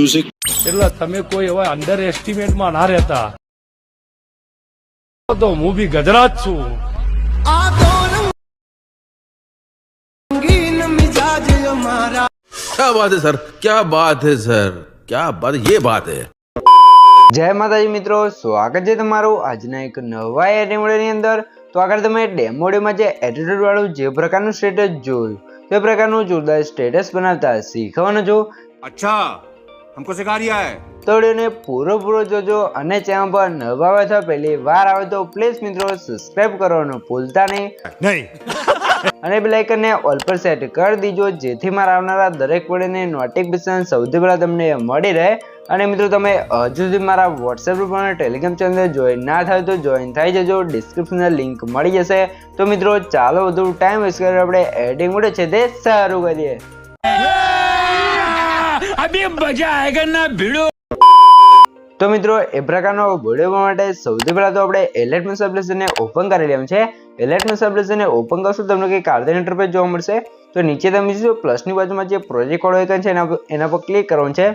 music. એટલે તમે કોઈ એવા અંડર એસ્ટિમેટમાં ના રહેતા તો હું બી ગજરાજ છું. क्या बात है सर, क्या बात है सर, क्या बात, ये बात है. જય માતાજી મિત્રો, સ્વાગત છે તમારું આજના એક નવા એડિમોડેની અંદર. તો આગળ તમે ડેમોડેમાં જે એટીટ્યુડ વાળું જે પ્રકારનું સ્ટેટસ જોયું તે પ્રકારનું જોરદાર સ્ટેટસ બનાવતા શીખવાનું છો. अच्छा हमको सिखा रिया है. તો વિડીયોને પૂરો જોજો અને ચેનલ પર નવા આવે તો પહેલી વાર આવે તો પ્લીઝ મિત્રો સબસ્ક્રાઇબ કરવાનું ભૂલતા નહીં અને બેલ આઇકનને ઓલ પર સેટ કરી દીજો જેથી મારા આવનારા દરેક વિડીયોની નોટિફિકેશન સૌથી પહેલા તમને મળી રહે. અને મિત્રો તમે હજુ સુધી મારા વોટ્સએપ ગ્રુપ અને ટેલિગ્રામ ચેનલ જોઈન ના થાય તો જોઈન થઈ જજો, ડિસ્ક્રિપ્શનમાં લિંક મળી જશે. તો મિત્રો ચાલો વધુ ટાઈમ વેસ્ટ કરીને આપણે એડિટિંગ મોડ છે તે શરૂ કરીએ. તો મિત્રો એ પ્રકારનો વિડીયો માટે સૌથી પહેલા તો આપણે એલર્ટ મેસ એપ્લિકેશનને ઓપન કરી લેવાનું છે. એલર્ટ મેસ એપ્લિકેશનને ઓપન કરશો તમને કંઈક આર્ધન ઇન્ટરફેસ જોવા મળશે. તો નીચે તમે જોશો પ્લસની બાજુમાં જે પ્રોજેક્ટ વાળો આઇકન છે એના પર ક્લિક કરવાનું છે.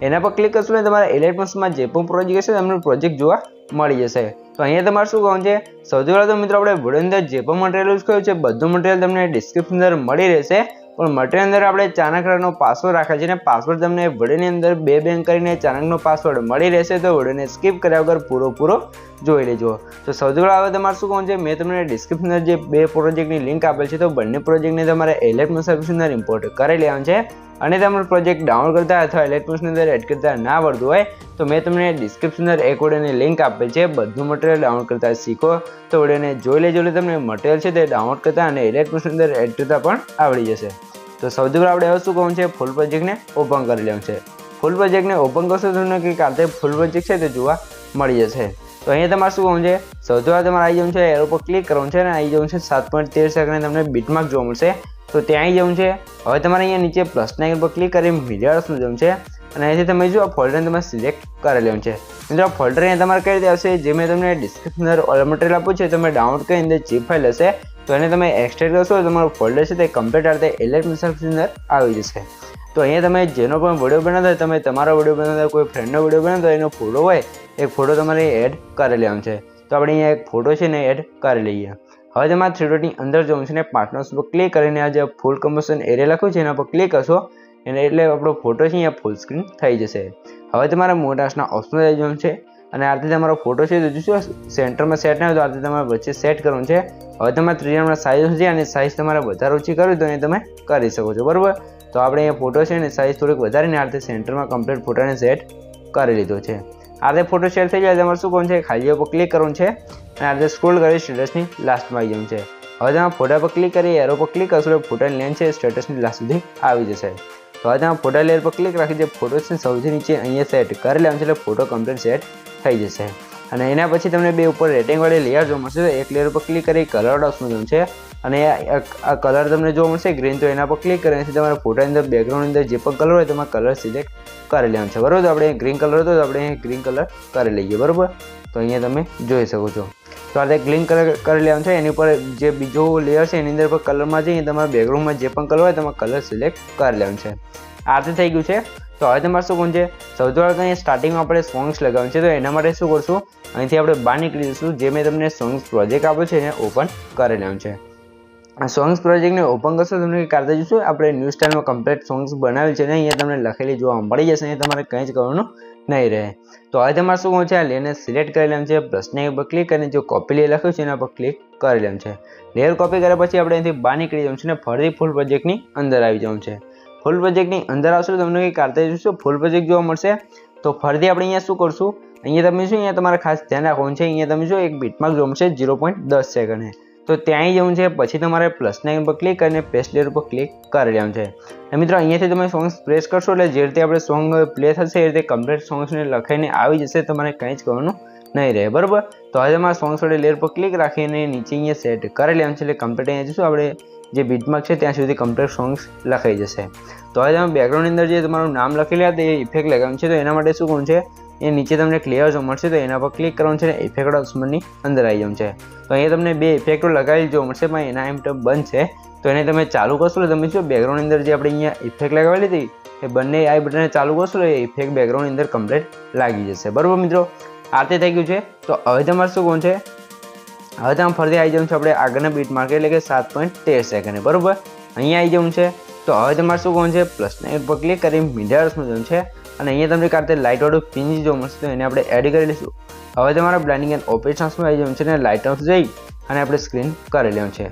એના પર ક્લિક કરશો એટલે તમારા એલર્ટ મેસમાં જે પણ પ્રોજેક્ટ હશે તમને પ્રોજેક્ટ જોવા મળી જશે. તો અહીંયા તમારે શું કરવાનું છે, સૌથી પહેલા તો મિત્રો આપણે વિડીયો અંદર જે પણ મટીરિયલ યુઝ કર્યું છે બધું મટીરિયલ તમને ડિસ્ક્રિપ્શન અંદર મળી રહેશે. પણ મટીરિયલ અંદર આપણે ચાણકનો પાસવર્ડ રાખ્યા છે અને પાસવર્ડ તમને વિડીયોની અંદર બે બેંક કરીને ચાણકનો પાસવર્ડ મળી રહેશે. તો વિડીયોને સ્કીપ કર્યા વગર પૂરો જોઈ લેજો. તો સૌથી પહેલા હવે તમારે શું કરવાનું છે, મેં તમને ડિસ્ક્રિપ્શન અંદર જે બે પ્રોજેક્ટની લિંક આપેલ છે તો બંને પ્રોજેક્ટને તમારે એલર્ટ મેસ એપ્લિકેશન અંદર ઇમ્પોર્ટ કરી લેવાનું છે. અને તમારો પ્રોજેક્ટ ડાઉનલોડ કરતા અથવા એલર્ટ મેસની અંદર એડ કરતા ના આવડતું હોય તો મેં તમને ડિસ્ક્રિપ્શન અંદર એક વિડીયોની લિંક આપેલ છે. બધું મટીરિયલ ડાઉનલોડ કરતા શીખો તો વિડીયોને જોઈ લેજો એટલે તમને મટીરિયલ છે તે ડાઉનલોડ કરતા અને એલર્ટ મેસની અંદર એડ કરતા પણ આવડી જશે. તો સૌથી પહેલાં આપણે હવે શું કરવાનું છે, ફૂલ પ્રોજેક્ટને ઓપન કરી લેવાનું છે. ફૂલ પ્રોજેક્ટને ઓપન કરશો તો તમને કંઈક આ ફૂલ પ્રોજેક્ટ છે તે જોવા મળી જશે. તો અહીંયા તમારે શું કરવાનું છે, સૌથી પહેલાં તમારે આવી જવાનું છે એરો પર ક્લિક કરવાનું છે અને આવી જવાનું છે 7.13 સેકન્ડ તમને બીટમાર્ક જોવા મળશે. તો ત્યાં આવી જવું છે. હવે તમારે અહીંયા નીચે પ્લસના આઇકન પર ક્લિક કરી મિરર્સનું જવું છે અને અહીંથી તમે જો આ ફોલ્ડરને તમારે સિલેક્ટ કરી લેવાનું છે. મિત્રો આ ફોલ્ડર અહીંયા તમારે કઈ રીતે આવશે, જે મેં તમને ડિસ્ક્રિપ્શન અંદર ઓલ મટીરિયલ આપ્યું છે તમે ડાઉનલોડ કરી અંદર zip ફાઇલ હશે તો એને તમે એક્સટ્રેક્ટ કરશો તો તમારું ફોલ્ડર છે તે કમ્પ્લીટ આ રીતે એલર્ટ મેસ અંદર આવી જશે. તો અહીંયા તમે જેનો પણ વિડીયો બનાવતા હોય, તમે તમારો વિડીયો બનાવતા કોઈ ફ્રેન્ડનો વિડીયો બનાવતા હોય એનો ફોટો હોય એક ફોટો તમારે એડ કરી લેવાનો છે. તો આપણે અહીંયા એક ફોટો છે ને એડ કરી લઈએ. હવે તમારે 3 ડોટની અંદર જવું છે ને પાર્ટનર્સ પર ક્લિક કરીને આ જે ફૂલ કમ્પોઝિશન એરિયા લખ્યું છે એના પર ક્લિક કરશો એટલે આપણો ફોટો છે અહીંયા ફૂલ સ્ક્રીન થઈ જશે. હવે તમારે મોટાસના ઓપ્શન આવી જવાનું છે અને આ રીતે તમારો ફોટો છે તો જોશો સેન્ટરમાં સેટ ના હોય તો આ રીતે તમારે વચ્ચે સેટ કરવાનું છે. હવે તમારે ત્રિકોણના સાઇઝ છે અને સાઇઝ તમારે વધારે ઓછી કરવી તો એ તમે કરી શકો છો, બરાબર. તો આપણે અહીંયા ફોટો છે ને સાઇઝ થોડીક વધારીને આ રીતે સેન્ટરમાં કમ્પ્લીટ ફોટોને સેટ કરી લીધો છે. આ રીતે ફોટો સેટ થઈ જાય તમારે શું કરવાનું છે, ખાલી ઉપર ક્લિક કરવાનું છે અને આ રીતે સ્ક્રોલ કરી સ્ટેટસની લાસ્ટમાં આવી જવાનું છે. હવે તમે ફોટા પર ક્લિક કરી એરો પર ક્લિક કરશો એટલે ફોટાની લેન્થ છે સ્ટેટસની લાસ્ટ સુધી આવી જશે. તો હવે તમે ફોટા લેયર પર ક્લિક રાખી જે ફોટો છે સૌથી નીચે અહીંયા સેટ કરી લેવાનું છે એટલે ફોટો કમ્પ્લીટ સેટ થઈ જશે. અને એના પછી તમને બે ઉપર રેટિંગવાળી લેયર જોવા મળશે તો એક લેયર પર ક્લિક કરી કલર ઓપ્શન જોવું છે અને આ કલર તમને જોવા મળશે ગ્રીન. તો એના પર ક્લિક કરીને તમારા ફોટાની અંદર બેકગ્રાઉન્ડની અંદર જે પણ કલર હોય તમારે કલર સિલેક્ટ કરી લેવાનું છે, બરાબર. તો આપણે ગ્રીન કલર હતો તો આપણે ગ્રીન કલર કરી લઈએ, બરાબર. તો અહીંયા તમે જોઈ શકો છો. તો આ રીતે ગ્રીન કલર કરી લેવાનું છે. એની ઉપર જે બીજો લેયર છે એની અંદર પર કલરમાં જઈને તમારા બેકગ્રાઉન્ડમાં જે પણ કલર હોય તમારે કલર સિલેક્ટ કરી લેવાનું છે. આ રીતે થઈ ગયું છે. તો હવે તમારે શું કરવું છે, સૌથી પહેલાં અહીંયા સ્ટાર્ટિંગમાં આપણે સોંગ્સ લગાવવાનું છે. તો એના માટે શું કરશું, અહીંથી આપણે બહાર નીકળી જઈશું. જે મેં તમને સોંગ્સ પ્રોજેક્ટ આપ્યો છે એને ઓપન કરી લેવાનું છે. આ સોંગ્સ પ્રોજેક્ટને ઓપન કરશો તમને કાઢતા જઈશું આપણે ન્યૂ સ્ટાઇલમાં કમ્પ્લીટ સોંગ્સ બનાવેલ છે ને અહીંયા તમને લખેલી જોવા મળી જશે. અહીંયા તમારે કંઈ જ કરવાનું નહીં રહે. તો હવે તમારે શું કરવું છે, આ લેયરને સિલેક્ટ કરી લેવાનું છે. પ્લસને પર ક્લિક કરીને જો કોપી લેયર લખ્યું છે એના પર ક્લિક કરી લેવાનું છે. લેયર કોપી કર્યા પછી આપણે અહીંથી બહાર નીકળી જવાનું છે ને ફરીથી ફૂલ પ્રોજેક્ટની અંદર આવી જવાનું છે. ફૂલ પ્રોજેક્ટની અંદર આવશો તમને કંઈ કાઢતા જઈશું ફૂલ પ્રોજેક્ટ જોવા મળશે. તો ફરીથી આપણે અહીંયા શું કરશું, અહીંયા તમે શું અહીંયા તમારે ખાસ ધ્યાન રાખવાનું છે. અહીંયા તમે જો એક બીટમાર્ક જોવા મળશે 0.10 સેકન્ડ. તો ત્યાં આવી જવું છે. પછી તમારે પ્લસના આઇકન પર ક્લિક કરીને પેસ્ટ લેયર પર ક્લિક કરી લેવાનું છે. અને મિત્રો અહીંયાથી તમે સોંગ્સ પ્રેસ કરશો એટલે જે રીતે આપણે સોંગ પ્લે થશે એ રીતે કમ્પ્લીટ સોંગ્સને લખાઈને આવી જશે. તમારે કંઈ જ કરવાનું નહીં રહે, બરાબર. તો હવે તમારે સોંગ્સ વડે લેયર પર ક્લિક રાખીને નીચે અહીંયા સેટ કરી લેવાનું છે એટલે કમ્પ્લીટ અહીંયા જશું આપણે જે બીટમાર્ક છે ત્યાં સુધી કમ્પ્લીટ સોંગ્સ લખાઈ જશે. તો હવે તમે બેકગ્રાઉન્ડની અંદર જે તમારું નામ લખેલું હતું એ ઇફેક્ટ લગાવવાનું છે. તો એના માટે શું કરવું છે, એ નીચે તમને ક્લિયર જોવા મળશે તો એના પર ક્લિક કરવાનું છે ને ઇફેક્ટ ઓપ્શનની અંદર આવી જવાનું છે. તો અહીંયા તમને બે ઇફેક્ટો લગાવેલી જોવા મળશે પણ એના એમ બંધ છે. તો એને તમે ચાલુ કરશો એટલે તમે શું બેકગ્રાઉન્ડની અંદર જે આપણે અહીંયા ઇફેક્ટ લગાવેલી હતી એ બંને આઈ બટનને ચાલુ કરશો તો એ ઇફેક્ટ બેકગ્રાઉન્ડની અંદર કમ્પ્લીટ લાગી જશે. બરાબર મિત્રો, આ તે થઈ ગયું છે. તો હવે તમારે શું કોણ છે, હવે તમે ફરીથી આવી જવું છે આપણે આગળના બીટ માર્ક એટલે કે 7.13 સેકન્ડ. બરાબર, અહીંયા આવી જવું છે. તો હવે તમારે શું કોણ છે, પ્લસના પર ક્લિક કરી મીડિયામાં જવું છે અને અહીંયા તમને કારતે લાઇટવાળું પિન જોવા મળશે તો એને આપણે એડ કરી લઈશું. હવે તમારે બ્લેન્ડિંગ એન્ડ ઓપરેશન્સમાં આવી જવું છે અને લાઇટ હાઉસ જઈ અને આપણે સ્ક્રીન કરી લેવું છે.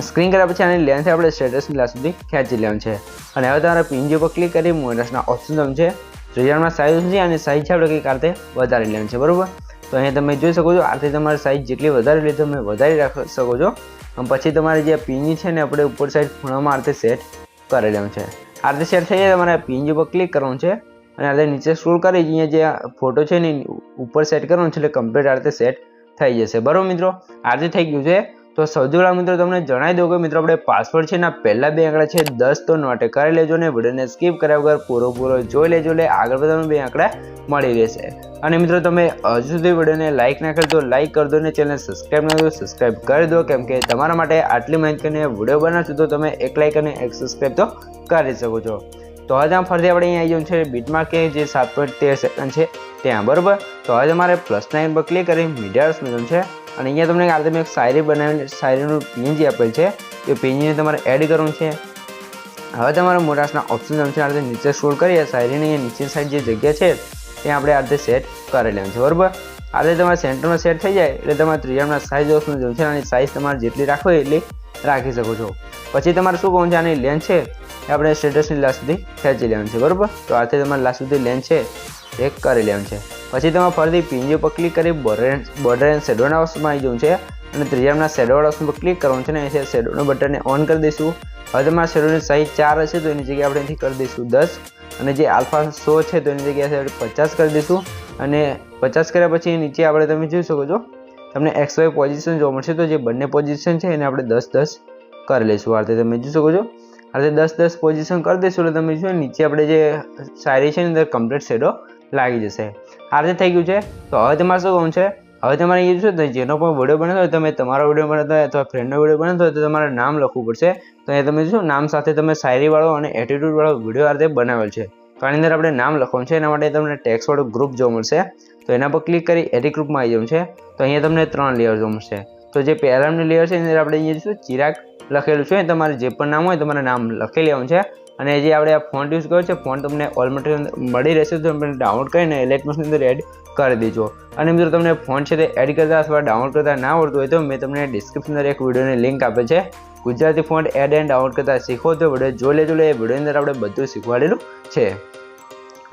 સ્ક્રીન કર્યા પછી આની લેન્થ આપણે સ્ટેટસની લાસ્ટ સુધી ખેંચી લેવું છે અને હવે તમારે પિન પર ક્લિક કરી મોડસના ઓપ્શન જવું છે. રિઝલ્ટમાં સાઇઝ છે અને સાઇઝ છે આપણે કંઈક કારતે વધારી લેવું છે. બરાબર, તો અહીંયા તમે જોઈ શકો છો આથી તમારે સાઇઝ જેટલી વધારે લે તમે વધારી રાખી શકો છો. અને પછી તમારી જે પિન છે ને આપણે ઉપર સાઈડ ખૂણામાં આરતે સેટ કરી લેવું છે. આરતે સેટ થઈ જાય તમારે પિન પર ક્લિક કરવાનું છે અને આરતે નીચે સ્ક્રોલ કરી અહીંયા જે ફોટો છે ને ઉપર સેટ કરવાનું છે એટલે કમ્પ્લીટ આરતે સેટ થઈ જશે. બરાબર મિત્રો, આરતે થઈ ગયું છે. તો સૌથી પહેલાં મિત્રો તમને જણાવી દઉં કે મિત્રો આપણે પાસવર્ડ છે ને પહેલા બે આંકડા છે 10 તો નોટ કરી લેજો ને વિડીયોને સ્કીપ કર્યા વગર પૂરો જોઈ લેજો એટલે આગળ તમને બે આંકડા મળી રહેશે. અને મિત્રો તમે હજુ સુધી વિડીયોને લાઇક ના કરી તો લાઇક કરી દો ને ચેનલ સબસ્ક્રાઈબ ના કરો સબસ્ક્રાઈબ કરી દો, કેમ કે તમારા માટે આટલી મહેનત કરીને વિડીયો બનાવશું તો તમે એક લાઇક અને એક સબસ્ક્રાઈબ તો કરી શકો છો. તો હવે ત્યાં ફરીથી આપણે અહીંયા આવી જવું છે બીટમાર્ક કે જે 7.13 સેકન્ડ છે ત્યાં. બરાબર, તો હવે તમારે +9 પર ક્લિક કરી મીડિયામાં જવું છે અને અહીંયા તમને આ તમે એક શાયરી બનાવીને શાયરીનું પીએનજી આપેલ છે એ પીએનજીને તમારે એડ કરવું છે. હવે તમારે મોટાસના ઓપ્શન જવું છે આ રીતે નીચે સ્ક્રોલ કરીએ શાયરીની નીચે સાઈડ જે જગ્યા છે ત્યાં આપણે આ રીતે સેટ કરી લેવું છે. બરાબર, આ રીતે તમારે સેન્ટરમાં સેટ થઈ જાય એટલે તમારે ત્રિયામના સાઇઝ ઓપ્શન જવું છે અને સાઇઝ તમારે જેટલી રાખો એટલી રાખી શકો છો. પછી તમારે શું કહું છે આની લેન્થ છે એ આપણે સ્ટેટસની લાસ્ટ સુધી ખેંચી લેવાનું છે. બરાબર, તો આથી તમારે લાસ્ટ સુધી લેન્થ છે એ કરી લેવાનું છે. પછી તમારે ફરીથી પિંજો પર ક્લિક કરી બોર્ડર એન્ડ શેડોના ઓપ્શનમાં આવી જવું છે અને ત્રિયામના શેડોવાળા ઓપ્શન પર ક્લિક કરવાનું છે ને એ શેડોના બટનને ઓન કરી દઈશું. હવે તમારા શેડોની સાઇઝ 4 હશે તો એની જગ્યાએ આપણે અહીંથી કરી દઈશું 10 અને જે આલ્ફા 100 છે તો એની જગ્યાએ આપણે 50 કરી દઈશું. અને 50 કર્યા પછી નીચે આપણે તમે જોઈ શકો છો તમને XY પોઝિશન જોવા મળશે તો જે બંને પોઝિશન છે એને આપણે 10-10 કરી લઈશું. આ રીતે તમે જોઈ શકો છો આ રીતે 10-10 પોઝિશન કરી દઈશું એટલે તમે જો નીચે આપણે જે શાયરી છે એની અંદર કમ્પ્લીટ શેડો લાગી જશે. આ રીતે થઈ ગયું છે. તો હવે તમારે શું કહું છે, હવે તમારે એ જોશો તો જેનો પણ વિડીયો બનાવતો હોય તમે તમારો વિડીયો બનાવતો હોય અથવા ફ્રેન્ડનો વિડીયો બનાવતો હોય તો તમારે નામ લખવું પડશે. તો અહીંયા તમે જોશો નામ સાથે તમે શાયરીવાળો અને એટીટ્યુડવાળો વિડીયો આ રીતે બનાવેલ છે તો આની અંદર આપણે નામ લખવાનું છે. એના માટે તમને ટેક્સ્ટવાળું ગ્રુપ જોવા મળશે તો એના પર ક્લિક કરી એડિટ ગ્રુપમાં આવી જવું છે. તો અહીંયા તમને 3 લેયર જોવા મળશે. તો જે પહેલાની લેયર છે એની અંદર આપણે અહીંયા જોઈશું ચિરાગ લખેલું છે. તમારે જે પણ નામ હોય તમારે નામ લખી લેવાનું છે અને જે આપણે આ ફોન્ટ યુઝ કર્યો છે ફોન્ટ તમને ઓલ મટીરિયલ મળી રહેશે તો તમે ડાઉનલોડ કરીને એલેટમસની અંદર એડ કરી દેજો. અને મિત્રો તમને ફોન્ટ છે તે એડ કરતા અથવા ડાઉનલોડ કરતા ના આવડતું હોય તો મેં તમને ડિસ્ક્રિપ્શન અંદર એક વિડીયોની લિંક આપે છે Gujarati font add and download કરતા શીખો તો વિડીયો જોઈ લેજો. એ વિડીયોની અંદર આપણે બધું શીખવાડેલું છે.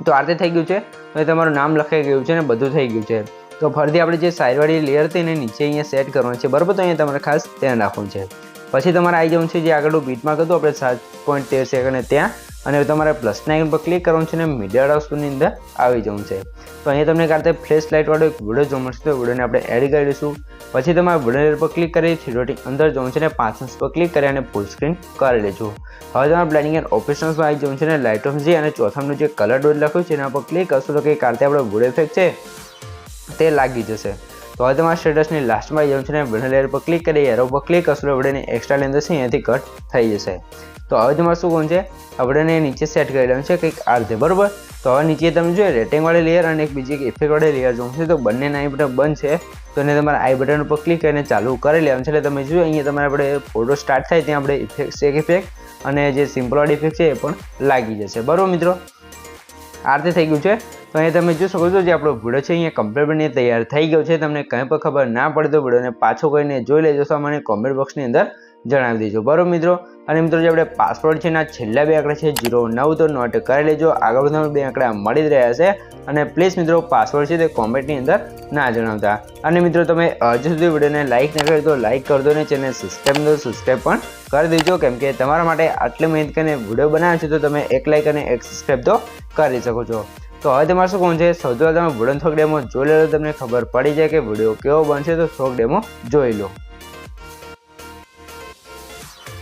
તો આ રીતે થઈ ગયું છે. તો તમારું નામ લખાઈ ગયું છે ને બધું થઈ ગયું છે. તો ફરીથી આપણે જે સાઈડવાળી લેયર હતી એને નીચે અહીંયા સેટ કરવાનું છે. બરાબર, તો અહીંયા તમારે ખાસ ધ્યાન રાખવાનું છે. પછી તમારે આવી જવું છે જે આગળનું બીટમાર્ક હતું આપણે 7.13 સેકન્ડ ત્યાં અને તમારે +9 આઇકન પર ક્લિક કરવાનું છે અને મીડિયા ઓપ્શનની અંદર આવી જવું છે. તો અહીંયા તમને કારતે ફ્લેશ લાઇટવાળો એક વિડીયો જોવા મળશે તો વિડીયોને આપણે એડ કરી દઈશું. પછી તમારે વિડીયો પર ક્લિક કરી થિયેટરથી અંદર જવું છે અને 5 પર ક્લિક કરી અને ફૂલ સ્ક્રીન કરી લેજો. હવે તમારે બ્લેન્ડિંગ એન્ડ ઓપરેશન્સમાં આવી જવું છે અને લાઇટ ઓફ જે અને ચોથાનું જે કલર ડોટ લખ્યું છે એના પર ક્લિક કરશો તો કે કારતે આપણો વિડીયો ઇફેક્ટ છે તે લાગી જશે. તો હવે તમારા સ્ટેટસની લાસ્ટમાં આવી જવું છે અને વિડીયો લેયર પર ક્લિક કરી એરો પર ક્લિક કરશો તો વિડીયોની એક્સ્ટ્રા લેન્થ છે અહીંયાથી કટ થઈ જશે. તો હવે તમારે શું કરવું છે આપણે નીચે સેટ કરી લેવાનું છે કંઈક આ રીતે. બરાબર, તો હવે નીચે તમે જોઈએ રેટિંગવાળી લેયર અને એક બીજી ઇફેક્ટવાળી લેયર જોવું છે તો બંનેના આઈ બટન બંધ છે તો એને તમારે આઈ બટન ઉપર ક્લિક કરીને ચાલુ કરી લેવાનું છે. એટલે તમે જોઈએ અહીંયા તમારે આપણે ફોટો સ્ટાર્ટ થાય ત્યાં આપણે ઇફેક્ટ શેક ઇફેક્ટ અને જે સિમ્પલવાળી ઇફેક્ટ છે એ પણ લાગી જશે. બરાબર મિત્રો, આ રીતે થઈ ગયું છે. તો અહીંયા તમે જોઈ શકો છો જે આપણો વિડીયો છે અહીંયા કમ્પ્લીટ બની તૈયાર થઈ ગયો છે. તમને કંઈ પણ ખબર ના પડે તો વિડીયોને પાછો કરીને જોઈ લેજો તો મને કોમેન્ટ બોક્સની અંદર જણાવી દેજો. બરાબર મિત્રો, અને મિત્રો જે આપણે પાસવર્ડ છે ના છેલ્લા બે આંકડા છે 09 તો નોટ કરી લેજો. આગળ બધા બે આંકડા મળી જ રહ્યા છે અને પ્લીઝ મિત્રો પાસવર્ડ છે તે કોમેન્ટની અંદર ના જણાવતા. અને મિત્રો તમે હજુ સુધી વિડીયોને લાઇક ન કર્યો તો લાઇક કરી દો ને ચેનલ સબસ્ક્રાઈબ ન સબસ્ક્રાઈબ પણ કરી દેજો, કેમ કે તમારા માટે આટલી મહેનત કરીને વિડીયો બનાવ્યો છે તો તમે એક લાઇક અને એક સબસ્ક્રાઈબ તો કરી શકો છો. તો હવે તમારે શું કહું છે સૌથી પહેલાં તમે વિડીયો થોક ડેમો જોઈ લો તો તમને ખબર પડી જાય કે વિડીયો કેવો બનશે તો થોક ડેમો જોઈ લો.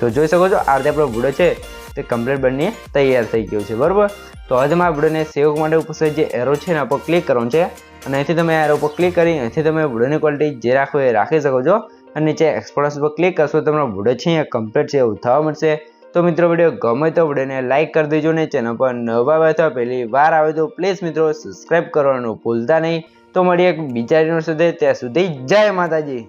તો જોઈ શકો છો આ રીતે આપણો વિડીયો છે તે કમ્પ્લીટ બની તૈયાર થઈ ગયો છે. બરાબર, તો હવે તમારા વિડીયોને સેવ માટે ઉપર જે એરો છે એના પર ક્લિક કરવાનું છે અને અહીંથી તમે એરો પર ક્લિક કરી અહીંથી તમે વિડીયોની ક્વોલિટી જે રાખો એ રાખી શકો છો અને નીચે એક્સપોર્ટ પર ક્લિક કરશો તમારો વિડીયો છે અહીંયા કમ્પ્લીટ છે એવું થવા મળશે. તો મિત્રો વિડીયો ગમે તો વિડીયોને લાઇક કરી દેજો ને ચેનલ પર નવા આવ્યા અથવા પહેલી વાર આવે તો પ્લીઝ મિત્રો સબસ્ક્રાઇબ કરવાનું ભૂલતા નહીં. તો મળીએ એક બીજા વિડીયો સાથે, ત્યાં સુધી જય માતાજી.